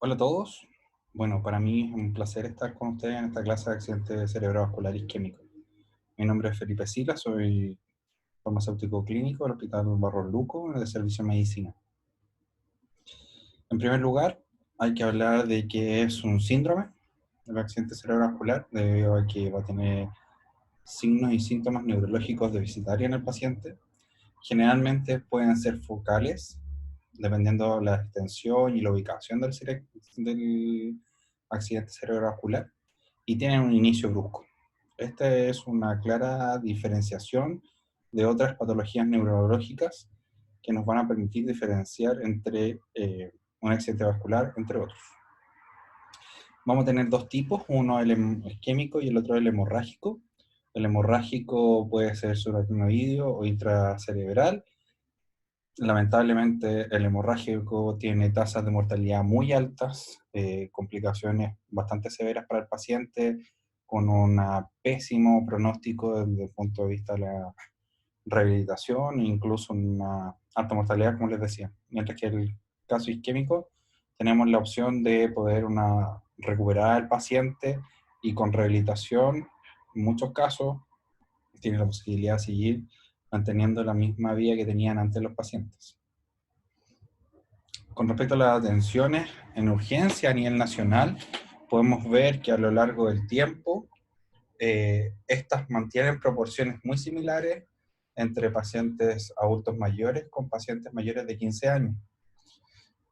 Hola a todos. Bueno, para mí es un placer estar con ustedes en esta clase de accidentes cerebrovascular isquémico. Mi nombre es Felipe Sila, soy farmacéutico clínico del Hospital Barros Luco, de Servicio de Medicina. En primer lugar, hay que hablar de que es un síndrome del accidente cerebrovascular, debido a que va a tener signos y síntomas neurológicos deficitarios en el paciente. Generalmente pueden ser focales, dependiendo de la extensión y la ubicación del accidente cerebrovascular, y tienen un inicio brusco. Esta es una clara diferenciación de otras patologías neurológicas que nos van a permitir diferenciar entre un accidente vascular entre otros. Vamos a tener dos tipos, uno el isquémico y el otro el hemorrágico. El hemorrágico puede ser subaracnoideo o intracerebral. Lamentablemente el hemorrágico tiene tasas de mortalidad muy altas, complicaciones bastante severas para el paciente, con un pésimo pronóstico desde el punto de vista de la rehabilitación e incluso una alta mortalidad, como les decía. Mientras que el caso isquémico tenemos la opción de poder recuperar al paciente y con rehabilitación, en muchos casos, tiene la posibilidad de seguir manteniendo la misma vida que tenían antes los pacientes. Con respecto a las atenciones en urgencia a nivel nacional, podemos ver que a lo largo del tiempo estas mantienen proporciones muy similares entre pacientes adultos mayores con pacientes mayores de 15 años.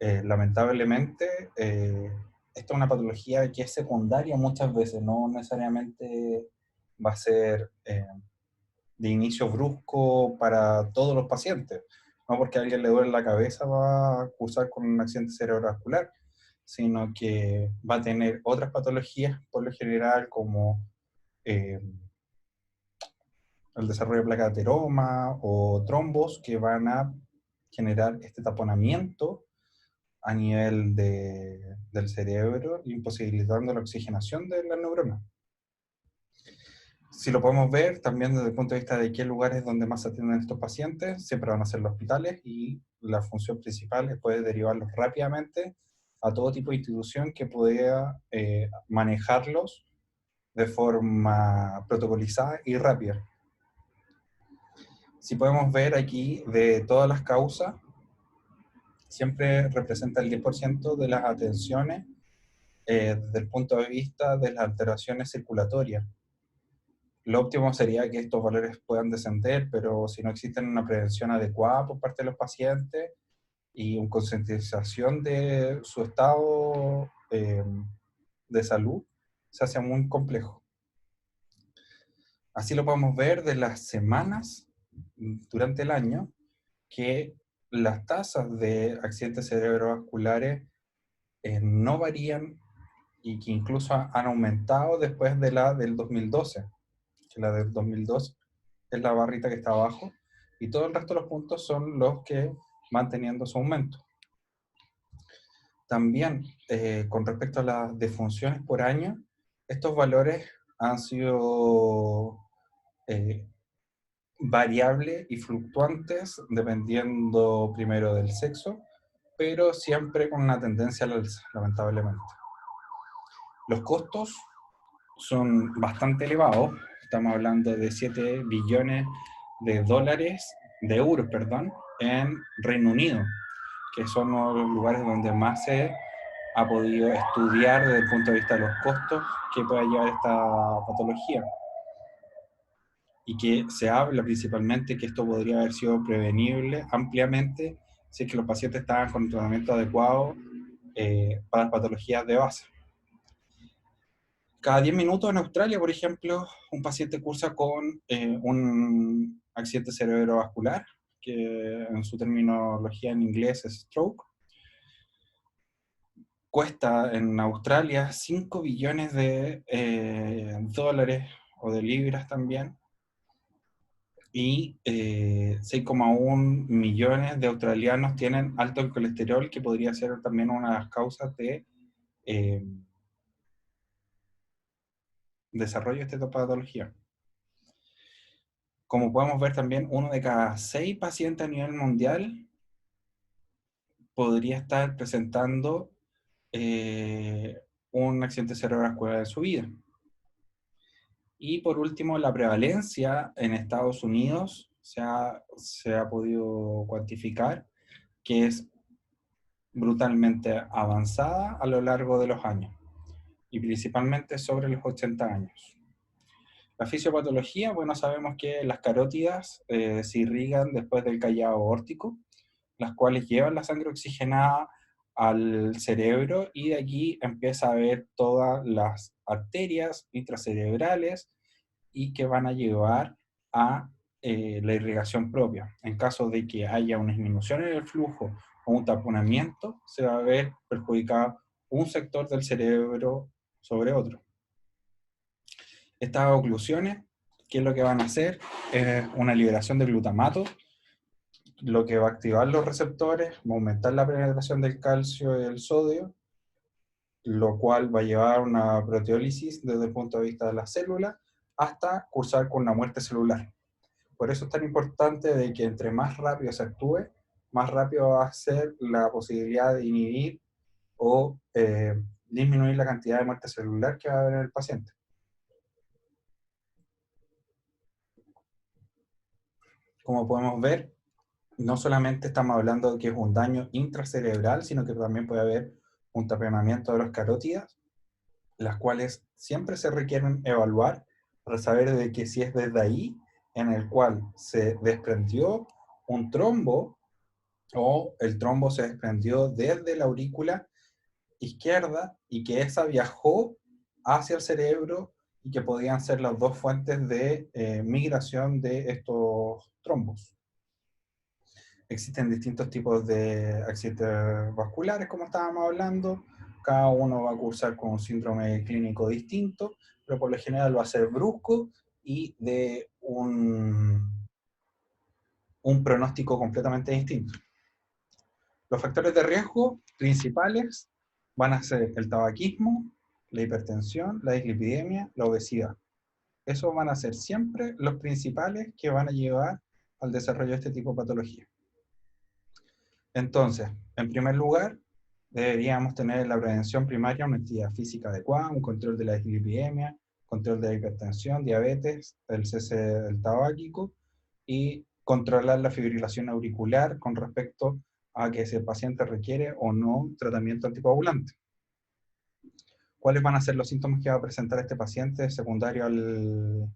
Lamentablemente, esta es una patología que es secundaria muchas veces, no necesariamente va a ser de inicio brusco para todos los pacientes. No porque a alguien le duele la cabeza va a cursar con un accidente cerebrovascular, sino que va a tener otras patologías, por lo general, como eh, el desarrollo de placa de ateroma o trombos, que van a generar este taponamiento a nivel del cerebro, imposibilitando la oxigenación de las neuronas. Si lo podemos ver también desde el punto de vista de qué lugares donde más se atienden estos pacientes, siempre van a ser los hospitales, y la función principal es poder derivarlos rápidamente a todo tipo de institución que pueda manejarlos de forma protocolizada y rápida. Si podemos ver aquí, de todas las causas, siempre representa el 10% de las atenciones desde el punto de vista de las alteraciones circulatorias. Lo óptimo sería que estos valores puedan descender, pero si no existe una prevención adecuada por parte de los pacientes y una concientización de su estado de salud, se hace muy complejo. Así lo podemos ver de las semanas durante el año, que las tasas de accidentes cerebrovasculares no varían, y que incluso han aumentado después de la del 2012, que la del 2012 es la barrita que está abajo, y todo el resto de los puntos son los que van teniendo su aumento. También, con respecto a las defunciones por año, estos valores han sido eh, variables y fluctuantes dependiendo primero del sexo, pero siempre con una tendencia al alza, lamentablemente. Los costos son bastante elevados, estamos hablando de 7 billones de dólares, de euros, perdón, en Reino Unido, que son uno de los lugares donde más se ha podido estudiar desde el punto de vista de los costos que pueda llevar esta patología. Y que se habla principalmente que esto podría haber sido prevenible ampliamente si es que los pacientes estaban con tratamiento adecuado para patologías de base. Cada 10 minutos en Australia, por ejemplo, un paciente cursa con un accidente cerebrovascular, que en su terminología en inglés es stroke. Cuesta en Australia 5 billones de dólares o de libras también, y 6,1 millones de australianos tienen alto en colesterol, que podría ser también una de las causas de desarrollo de esta patología. Como podemos ver también, uno de cada 6 pacientes a nivel mundial podría estar presentando un accidente cerebrovascular en su vida. Y por último, la prevalencia en Estados Unidos se ha podido cuantificar que es brutalmente avanzada a lo largo de los años, y principalmente sobre los 80 años. La fisiopatología, bueno, sabemos que las carótidas se irrigan después del callado aórtico, las cuales llevan la sangre oxigenada al cerebro, y de aquí empieza a haber todas las arterias intracerebrales y que van a llevar a la irrigación propia. En caso de que haya una disminución en el flujo o un taponamiento, se va a ver perjudicado un sector del cerebro sobre otro. Estas oclusiones, ¿qué es lo que van a hacer? Es una liberación de glutamato, lo que va a activar los receptores, va a aumentar la penetración del calcio y del sodio, lo cual va a llevar a una proteólisis desde el punto de vista de la célula, hasta cursar con una muerte celular. Por eso es tan importante de que entre más rápido se actúe, más rápido va a ser la posibilidad de inhibir o disminuir la cantidad de muerte celular que va a haber en el paciente. Como podemos ver, no solamente estamos hablando de que es un daño intracerebral, sino que también puede haber un taponamiento de las carótidas, las cuales siempre se requieren evaluar para saber de que si es desde ahí en el cual se desprendió un trombo, o el trombo se desprendió desde la aurícula izquierda y que esa viajó hacia el cerebro, y que podían ser las dos fuentes de migración de estos trombos. Existen distintos tipos de accidentes vasculares, como estábamos hablando. Cada uno va a cursar con un síndrome clínico distinto, pero por lo general va a ser brusco y de un pronóstico completamente distinto. Los factores de riesgo principales van a ser el tabaquismo, la hipertensión, la dislipidemia, la obesidad. Esos van a ser siempre los principales que van a llevar al desarrollo de este tipo de patología. Entonces, en primer lugar, deberíamos tener en la prevención primaria una actividad física adecuada, un control de la dislipidemia, control de la hipertensión, diabetes, el cese del tabáquico, y controlar la fibrilación auricular con respecto a que si el paciente requiere o no tratamiento anticoagulante. ¿Cuáles van a ser los síntomas que va a presentar este paciente secundario al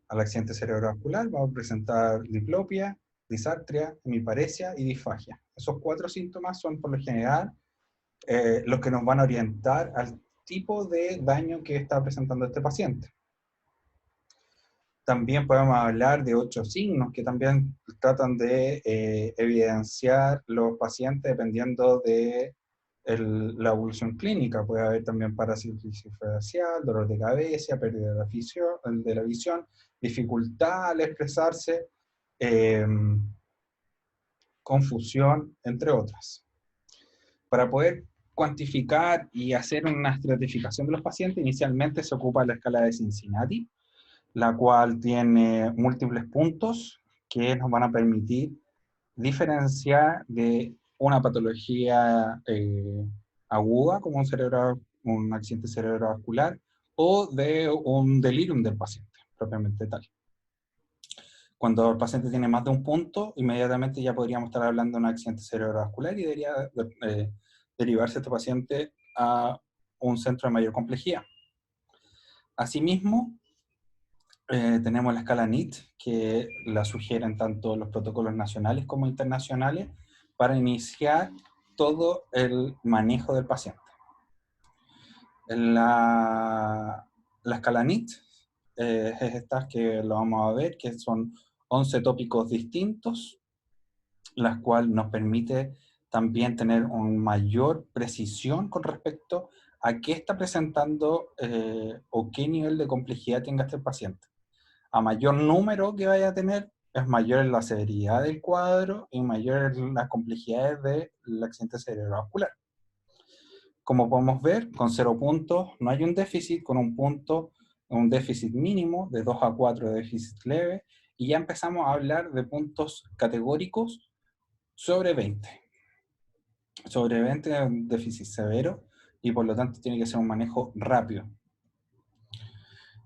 accidente cerebrovascular? Va a presentar diplopia, disartria, hemiparesia y disfagia. Esos 4 síntomas son por lo general los que nos van a orientar al tipo de daño que está presentando este paciente. También podemos hablar de 8 signos que también tratan de evidenciar los pacientes dependiendo de la evolución clínica. Puede haber también parálisis facial, dolor de cabeza, pérdida de la visión, dificultad al expresarse, confusión, entre otras. Para poder cuantificar y hacer una estratificación de los pacientes, inicialmente se ocupa la escala de Cincinnati, la cual tiene múltiples puntos que nos van a permitir diferenciar de una patología aguda, como un accidente cerebrovascular, o de un delirium del paciente, propiamente tal. Cuando el paciente tiene más de un punto, inmediatamente ya podríamos estar hablando de un accidente cerebrovascular, y debería derivarse este paciente a un centro de mayor complejidad. Asimismo, tenemos la escala NIT, que la sugieren tanto los protocolos nacionales como internacionales para iniciar todo el manejo del paciente. La escala NIT es esta que lo vamos a ver, que son 11 tópicos distintos, las cuales nos permite también tener una mayor precisión con respecto a qué está presentando o qué nivel de complejidad tenga este paciente. A mayor número que vaya a tener, es mayor la severidad del cuadro y mayor las complejidades del accidente cerebrovascular. Como podemos ver, con 0 puntos no hay un déficit, con un punto un déficit mínimo, de 2 a 4 de déficit leve, y ya empezamos a hablar de puntos categóricos sobre 20. Sobre 20 es un déficit severo, y por lo tanto tiene que ser un manejo rápido.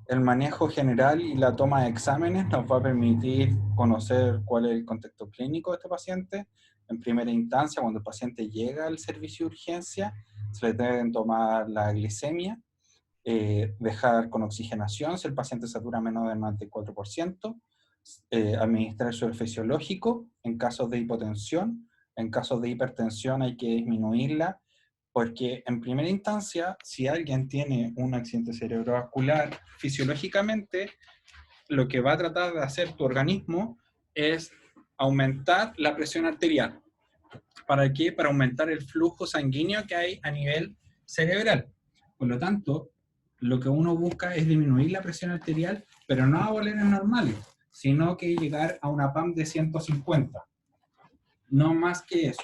El manejo general y la toma de exámenes nos va a permitir conocer cuál es el contexto clínico de este paciente. En primera instancia, cuando el paciente llega al servicio de urgencia, se le deben tomar la glicemia, dejar con oxigenación si el paciente satura menos del 94%, administrar suero fisiológico en casos de hipotensión. En casos de hipertensión hay que disminuirla, porque en primera instancia, si alguien tiene un accidente cerebrovascular, fisiológicamente, lo que va a tratar de hacer tu organismo es aumentar la presión arterial. ¿Para qué? Para aumentar el flujo sanguíneo que hay a nivel cerebral. Por lo tanto, lo que uno busca es disminuir la presión arterial, pero no a valores normales, sino que llegar a una PAM de 150. No más que eso.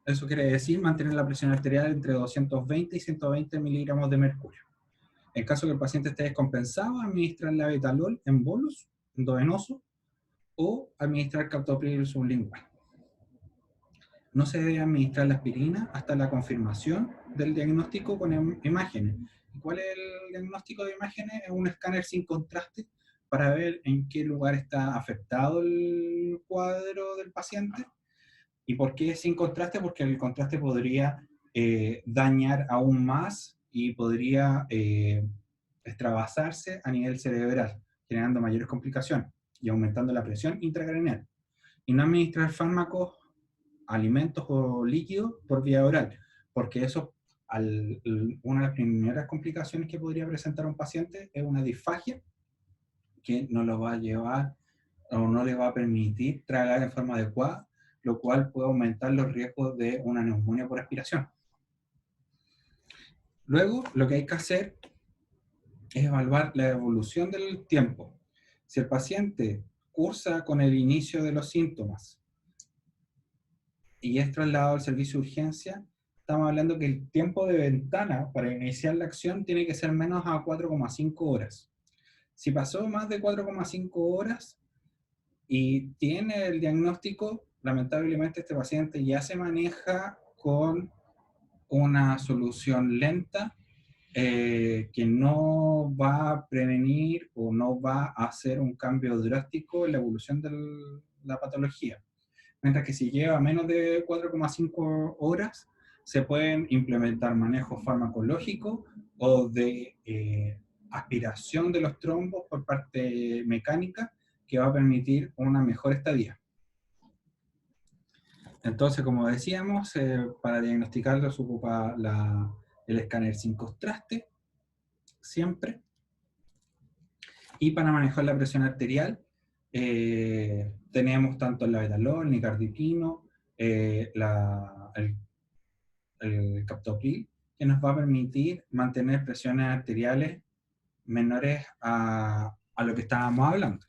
Eso quiere decir mantener la presión arterial entre 220 y 120 miligramos de mercurio. En caso que el paciente esté descompensado, administrar la betalol en bolus endovenoso o administrar captopril sublingual. No se debe administrar la aspirina hasta la confirmación del diagnóstico con imágenes. ¿Cuál es el diagnóstico de imágenes? Es un escáner sin contraste para ver en qué lugar está afectado el cuadro del paciente. ¿Y por qué sin contraste? Porque el contraste podría dañar aún más y podría extravasarse a nivel cerebral, generando mayores complicaciones y aumentando la presión intracraneal. Y no administrar fármacos, alimentos o líquidos por vía oral, porque eso, una de las primeras complicaciones que podría presentar un paciente es una disfagia que no lo va a llevar o no le va a permitir tragar en forma adecuada, lo cual puede aumentar los riesgos de una neumonía por aspiración. Luego, lo que hay que hacer es evaluar la evolución del tiempo. Si el paciente cursa con el inicio de los síntomas y es trasladado al servicio de urgencia, estamos hablando que el tiempo de ventana para iniciar la acción tiene que ser menos a 4,5 horas. Si pasó más de 4,5 horas y tiene el diagnóstico, lamentablemente este paciente ya se maneja con una solución lenta que no va a prevenir o no va a hacer un cambio drástico en la evolución de la patología. Mientras que si lleva menos de 4,5 horas, se pueden implementar manejos farmacológicos o de aspiración de los trombos por parte mecánica que va a permitir una mejor estadía. Entonces, como decíamos, para diagnosticarlo se ocupa el escáner sin contraste, siempre. Y para manejar la presión arterial, tenemos tanto el labetalol, nicardipino, el captopril, que nos va a permitir mantener presiones arteriales menores a lo que estábamos hablando.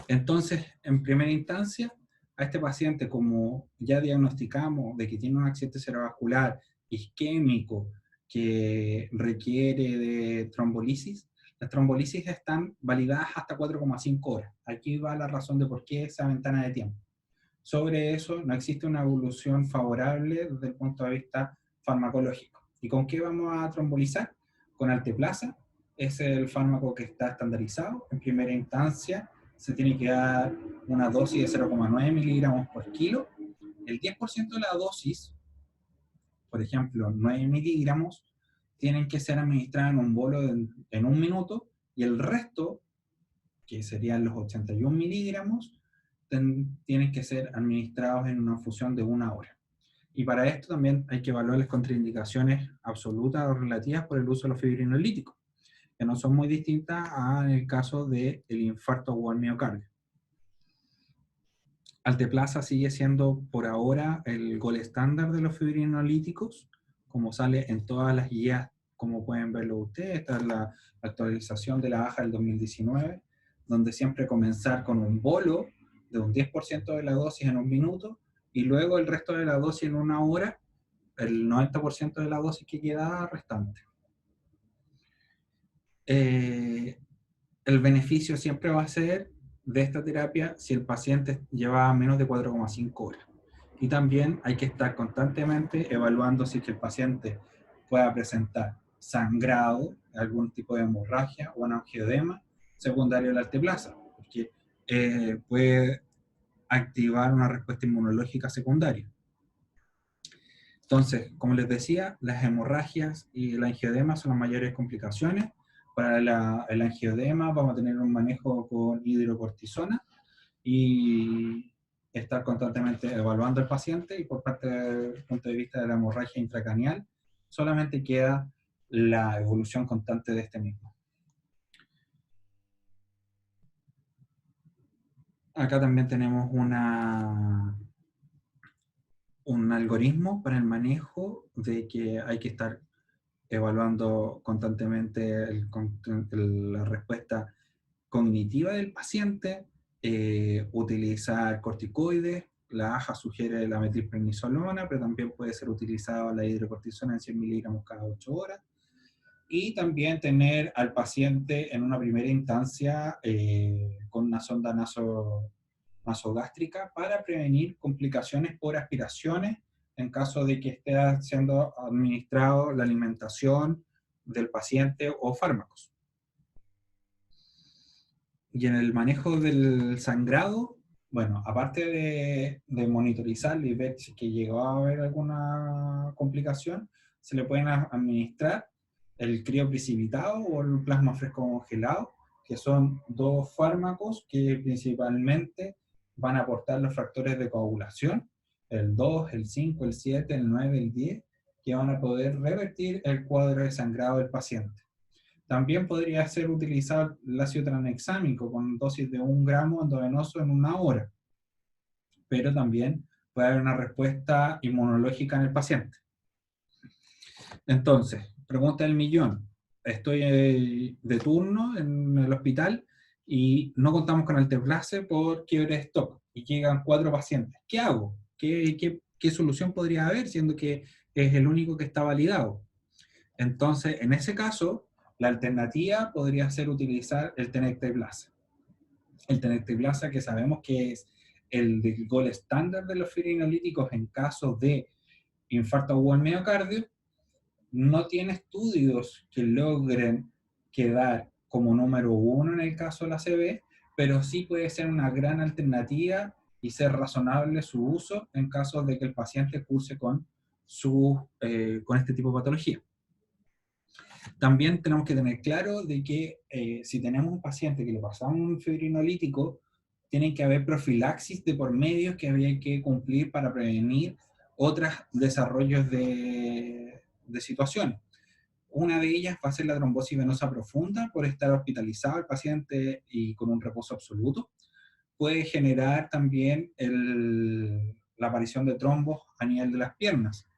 Entonces, en primera instancia, a este paciente, como ya diagnosticamos de que tiene un accidente cerebrovascular isquémico que requiere de trombolisis, las trombolisis están validadas hasta 4,5 horas. Aquí va la razón de por qué esa ventana de tiempo. Sobre eso no existe una evolución favorable desde el punto de vista farmacológico. ¿Y con qué vamos a trombolizar? Con alteplasa, es el fármaco que está estandarizado. En primera instancia se tiene que dar una dosis de 0,9 miligramos por kilo. El 10% de la dosis, por ejemplo, 9 miligramos, tienen que ser administradas en un bolo en un minuto, y el resto, que serían los 81 miligramos, tienen que ser administrados en una infusión de 1 hora. Y para esto también hay que evaluar las contraindicaciones absolutas o relativas por el uso de los fibrinolíticos, que no son muy distintas en el caso del infarto o el miocardio. Alteplasa sigue siendo por ahora el gold estándar de los fibrinolíticos, como sale en todas las guías, como pueden verlo ustedes. Esta es la actualización de la AJA del 2019, donde siempre comenzar con un bolo de un 10% de la dosis en un minuto, y luego el resto de la dosis en 1 hora, el 90% de la dosis que queda restante. El beneficio siempre va a ser de esta terapia si el paciente lleva menos de 4,5 horas. Y también hay que estar constantemente evaluando si es que el paciente pueda presentar sangrado, algún tipo de hemorragia o un angioedema secundario a la alteplasa, porque puede activar una respuesta inmunológica secundaria. Entonces, como les decía, las hemorragias y el angioedema son las mayores complicaciones. Para el angioedema vamos a tener un manejo con hidrocortisona y estar constantemente evaluando al paciente, y por parte del punto de vista de la hemorragia intracraneal, solamente queda la evolución constante de este mismo. Acá también tenemos un algoritmo para el manejo de que hay que estar evaluando constantemente la respuesta cognitiva del paciente, utilizar corticoides. La AJA sugiere la metilprednisolona, pero también puede ser utilizada la hidrocortisona en 100 miligramos cada 8 horas. Y también tener al paciente en una primera instancia con una sonda nasogástrica para prevenir complicaciones por aspiraciones en caso de que esté siendo administrado la alimentación del paciente o fármacos. Y en el manejo del sangrado, bueno, aparte de monitorizar y ver si que llegó a haber alguna complicación, se le pueden administrar el crioprecipitado o el plasma fresco congelado, que son dos fármacos que principalmente van a aportar los factores de coagulación, el 2, el 5, el 7, el 9, el 10, que van a poder revertir el cuadro de sangrado del paciente. También podría ser utilizado el ácido tranexámico con dosis de 1 gramo endovenoso en 1 hora, pero también puede haber una respuesta inmunológica en el paciente. Entonces, pregunta del millón. Estoy de turno en el hospital y no contamos con alteplase por quiebre de stock y llegan 4 pacientes. ¿Qué hago? ¿Qué solución podría haber, siendo que es el único que está validado? Entonces, en ese caso, la alternativa podría ser utilizar el tenecteplasa. El tenecteplasa, que sabemos que es el del gol estándar de los fibrinolíticos en caso de infarto agudo al miocardio, no tiene estudios que logren quedar como número 1 en el caso de la ACV, pero sí puede ser una gran alternativa y ser razonable su uso en caso de que el paciente curse con este tipo de patología. También tenemos que tener claro de que si tenemos un paciente que le pasamos un fibrinolítico, tiene que haber profilaxis de por medio que habría que cumplir para prevenir otros desarrollos de situaciones. Una de ellas va a ser la trombosis venosa profunda por estar hospitalizado el paciente y con un reposo absoluto. Puede generar también la aparición de trombos a nivel de las piernas.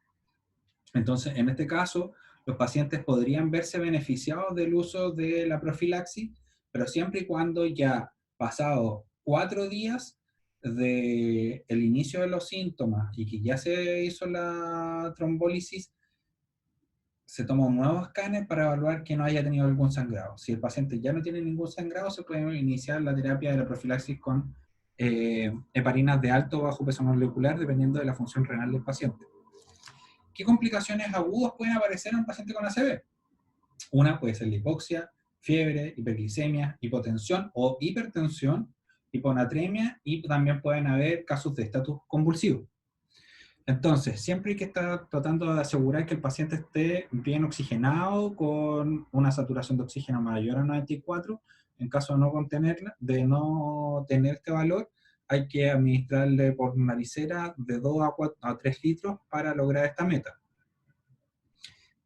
Entonces, en este caso, los pacientes podrían verse beneficiados del uso de la profilaxis, pero siempre y cuando ya pasado 4 días del inicio de los síntomas y que ya se hizo la trombólisis, se toma un nuevo escáner para evaluar que no haya tenido algún sangrado. Si el paciente ya no tiene ningún sangrado, se puede iniciar la terapia de la profilaxis con heparinas de alto o bajo peso molecular, dependiendo de la función renal del paciente. ¿Qué complicaciones agudas pueden aparecer en un paciente con ACV? Una puede ser la hipoxia, fiebre, hiperglicemia, hipotensión o hipertensión, hiponatremia, y también pueden haber casos de estatus convulsivo. Entonces, siempre hay que estar tratando de asegurar que el paciente esté bien oxigenado con una saturación de oxígeno mayor a 94. En caso de no tener este valor, hay que administrarle por naricera de 2 a 3 litros para lograr esta meta.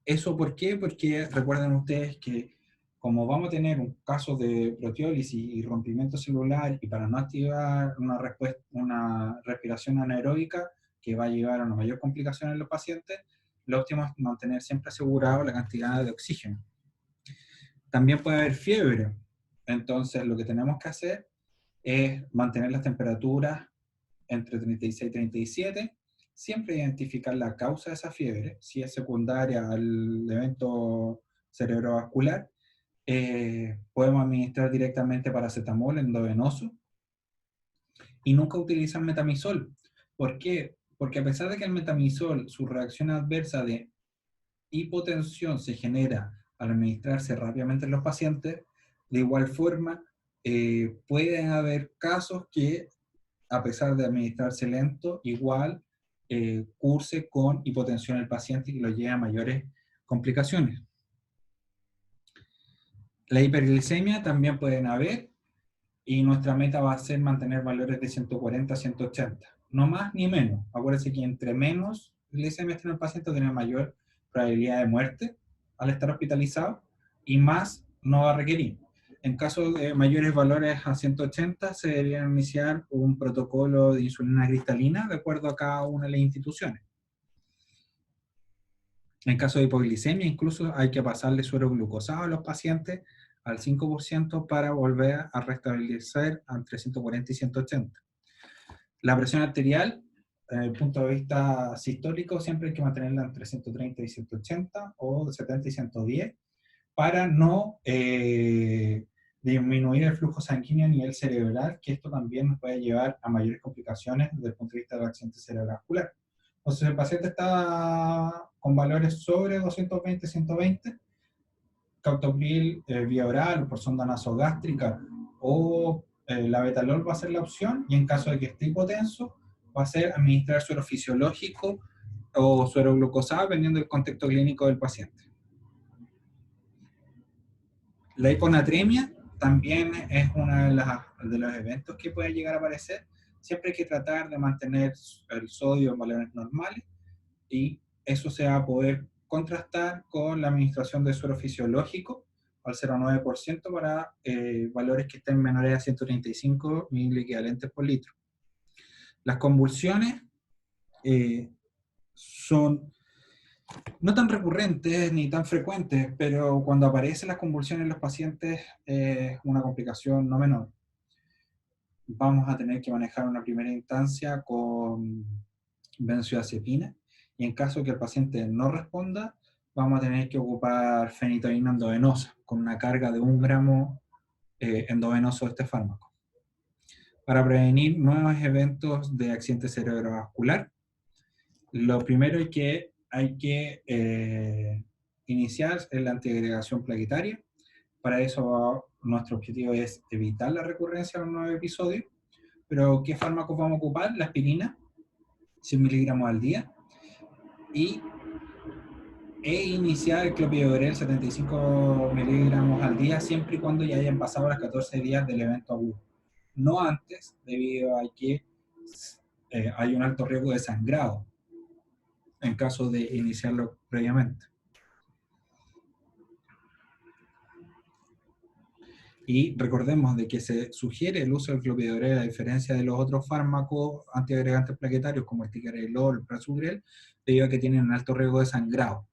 ¿Eso por qué? Porque recuerden ustedes que como vamos a tener un caso de proteólisis y rompimiento celular, y para no activar una respiración anaeróbica que va a llevar a una mayor complicación en los pacientes, lo óptimo es mantener siempre asegurado la cantidad de oxígeno. También puede haber fiebre, entonces lo que tenemos que hacer es mantener las temperaturas entre 36 y 37, siempre identificar la causa de esa fiebre, si es secundaria al evento cerebrovascular. Podemos administrar directamente paracetamol endovenoso y nunca utilizar metamisol. ¿Por qué? porque a pesar de que el metamizol, su reacción adversa de hipotensión se genera al administrarse rápidamente en los pacientes, de igual forma pueden haber casos que, a pesar de administrarse lento, igual curse con hipotensión el paciente y lo lleva a mayores complicaciones. La hiperglicemia también pueden haber, y nuestra meta va a ser mantener valores de 140 a 180. No más ni menos. Acuérdense que entre menos glicemia esté en el paciente, tiene mayor probabilidad de muerte al estar hospitalizado, y más no va a requerir. En caso de mayores valores a 180, se debería iniciar un protocolo de insulina cristalina de acuerdo a cada una de las instituciones. En caso de hipoglicemia, incluso hay que pasarle suero glucosado a los pacientes al 5% para volver a restablecer entre 140 y 180. La presión arterial, desde el punto de vista sistólico, siempre hay que mantenerla entre 130 y 180 o de 70 y 110 para no disminuir el flujo sanguíneo a nivel cerebral, que esto también nos puede llevar a mayores complicaciones desde el punto de vista del accidente cerebrovascular. Entonces, el paciente está con valores sobre 220, 120, captopril vía oral o por sonda nasogástrica o la betalol va a ser la opción, y en caso de que esté hipotenso, va a ser administrar suero fisiológico o suero glucosado, dependiendo del contexto clínico del paciente. La hiponatremia también es uno de los eventos que puede llegar a aparecer. Siempre hay que tratar de mantener el sodio en valores normales, y eso se va a poder contrastar con la administración de suero fisiológico al 0,9% para valores que estén menores a 135 miliequivalentes por litro. Las convulsiones son no tan recurrentes ni tan frecuentes, pero cuando aparecen las convulsiones en los pacientes es una complicación no menor. Vamos a tener que manejar una primera instancia con benzodiazepina, y en caso que el paciente no responda, vamos a tener que ocupar fenitoína endovenosa con una carga de 1 gramo endovenoso de este fármaco. Para prevenir nuevos eventos de accidente cerebrovascular, lo primero hay que iniciar es la antiagregación plaquetaria. Para eso nuestro objetivo es evitar la recurrencia de los nuevos episodios. Pero ¿qué fármacos vamos a ocupar? La aspirina, 100 miligramos al día, e iniciar el clopidogrel 75 miligramos al día, siempre y cuando ya hayan pasado los 14 días del evento agudo. No antes, debido a que hay un alto riesgo de sangrado en caso de iniciarlo previamente. Y recordemos de que se sugiere el uso del clopidogrel a diferencia de los otros fármacos antiagregantes plaquetarios como el ticagrelor, el prasugrel, debido a que tienen un alto riesgo de sangrado.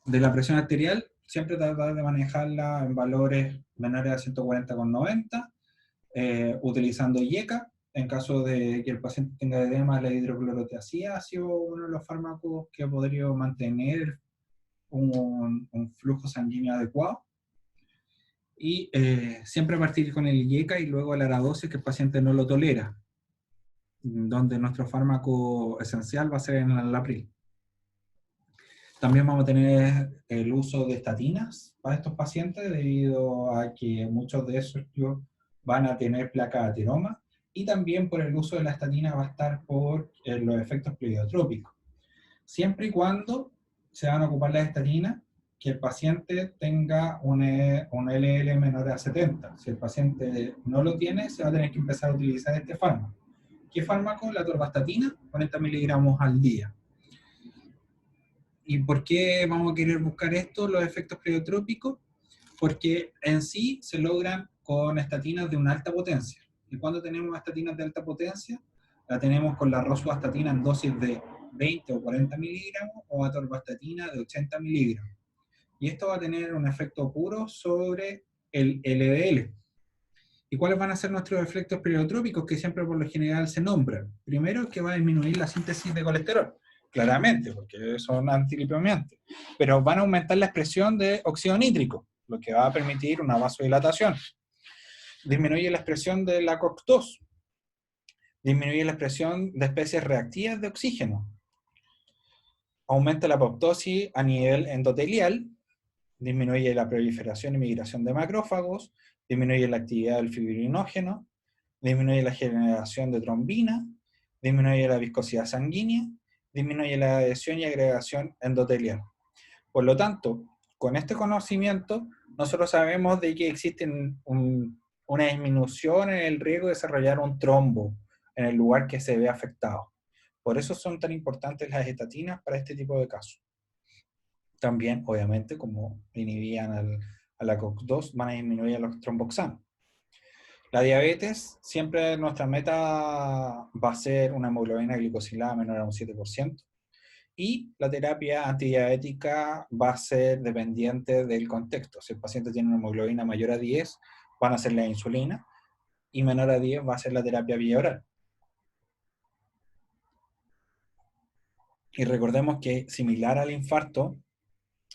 De la presión arterial, siempre tratar de manejarla en valores menores a 140,90, utilizando IECA. En caso de que el paciente tenga edema, la hidroclorotiazida ha sido uno de los fármacos que podría mantener un flujo sanguíneo adecuado. Y siempre partir con el IECA y luego el ARA12, que el paciente no lo tolera, donde nuestro fármaco esencial va a ser en el Alapril. También vamos a tener el uso de estatinas para estos pacientes, debido a que muchos de esos van a tener placa de ateroma, y también por el uso de la estatina va a estar por los efectos pleiotrópicos. Siempre y cuando se van a ocupar las estatinas, que el paciente tenga un LL menor a 70. Si el paciente no lo tiene, se va a tener que empezar a utilizar este fármaco. ¿Qué fármaco? La atorvastatina, 40 miligramos al día. ¿Y por qué vamos a querer buscar esto, los efectos pleiotrópicos? Porque en sí se logran con estatinas de una alta potencia. ¿Y cuando tenemos estatinas de alta potencia? La tenemos con la rosuvastatina en dosis de 20 o 40 miligramos, o atorvastatina de 80 miligramos. Y esto va a tener un efecto puro sobre el LDL. ¿Y cuáles van a ser nuestros efectos pleiotrópicos que siempre por lo general se nombran? Primero, que va a disminuir la síntesis de colesterol, claramente, porque son antilipomiantes, pero van a aumentar la expresión de óxido nítrico, lo que va a permitir una vasodilatación. Disminuye la expresión de la COX-2, Disminuye la expresión de especies reactivas de oxígeno. Aumenta la apoptosis a nivel endotelial. Disminuye la proliferación y migración de macrófagos. Disminuye la actividad del fibrinógeno. Disminuye la generación de trombina. Disminuye la viscosidad sanguínea. Disminuye la adhesión y agregación endotelial. Por lo tanto, con este conocimiento, nosotros sabemos de que existe una disminución en el riesgo de desarrollar un trombo en el lugar que se ve afectado. Por eso son tan importantes las estatinas para este tipo de casos. También, obviamente, como inhibían a la COX-2, van a disminuir a los tromboxanos. La diabetes, siempre nuestra meta va a ser una hemoglobina glicosilada menor a un 7%. Y la terapia antidiabética va a ser dependiente del contexto. Si el paciente tiene una hemoglobina mayor a 10, van a hacer la insulina, y menor a 10 va a ser la terapia vía oral. Y recordemos que, similar al infarto,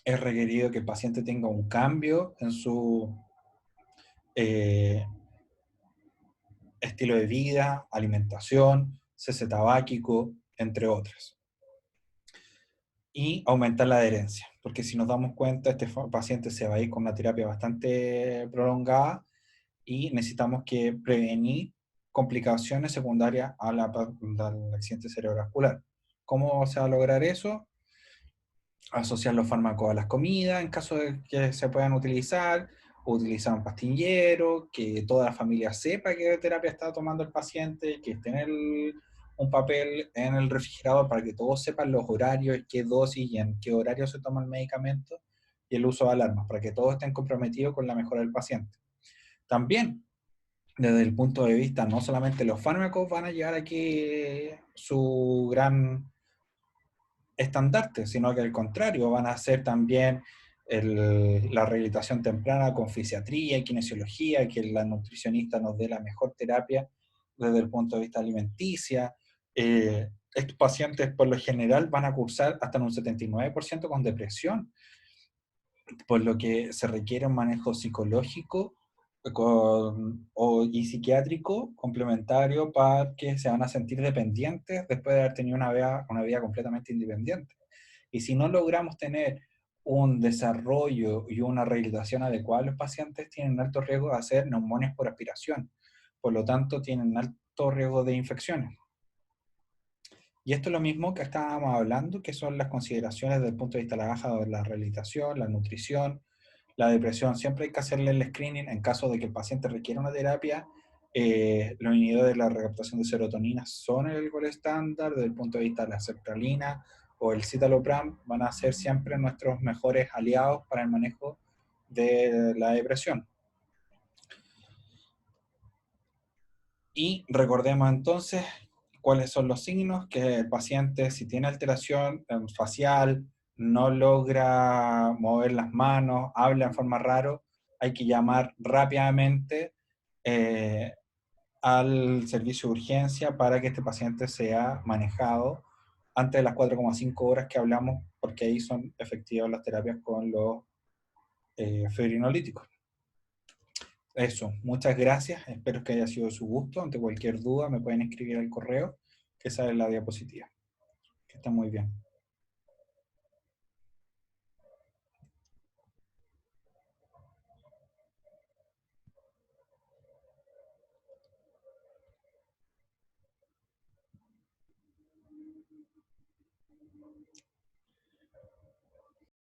es requerido que el paciente tenga un cambio en su estilo de vida, alimentación, cese tabáquico, entre otras. Y aumentar la adherencia, porque si nos damos cuenta, este paciente se va a ir con una terapia bastante prolongada y necesitamos que prevenir complicaciones secundarias al accidente cerebrovascular. ¿Cómo se va a lograr eso? Asociar los fármacos a las comidas, en caso de que se puedan utilizar, o utilizar un pastillero, que toda la familia sepa qué terapia está tomando el paciente, que esté un papel en el refrigerador para que todos sepan los horarios, qué dosis y en qué horario se toma el medicamento, y el uso de alarmas, para que todos estén comprometidos con la mejora del paciente. También, desde el punto de vista, no solamente los fármacos van a llevar aquí su gran estandarte, sino que al contrario, van a ser también la rehabilitación temprana con fisiatría y kinesiología, que la nutricionista nos dé la mejor terapia desde el punto de vista alimenticia. Estos pacientes por lo general van a cursar hasta en un 79% con depresión, por lo que se requiere un manejo psicológico y psiquiátrico complementario para que se van a sentir dependientes después de haber tenido una vida completamente independiente. Y si no logramos tener un desarrollo y una rehabilitación adecuada, los pacientes tienen alto riesgo de hacer neumonias por aspiración. Por lo tanto, tienen alto riesgo de infecciones. Y esto es lo mismo que estábamos hablando, que son las consideraciones desde el punto de vista de la baja de la rehabilitación, la nutrición, la depresión. Siempre hay que hacerle el screening en caso de que el paciente requiera una terapia. Los inhibidores de la recaptación de serotonina son el gol estándar. Desde el punto de vista de la sertralina o el citalopram van a ser siempre nuestros mejores aliados para el manejo de la depresión. Y recordemos entonces cuáles son los signos: que el paciente, si tiene alteración facial, no logra mover las manos, habla en forma raro, hay que llamar rápidamente al servicio de urgencia para que este paciente sea manejado antes de las 4,5 horas que hablamos, porque ahí son efectivas las terapias con los fibrinolíticos. Eso, muchas gracias, espero que haya sido de su gusto. Ante cualquier duda me pueden escribir al correo que sale en la diapositiva. Que estén muy bien.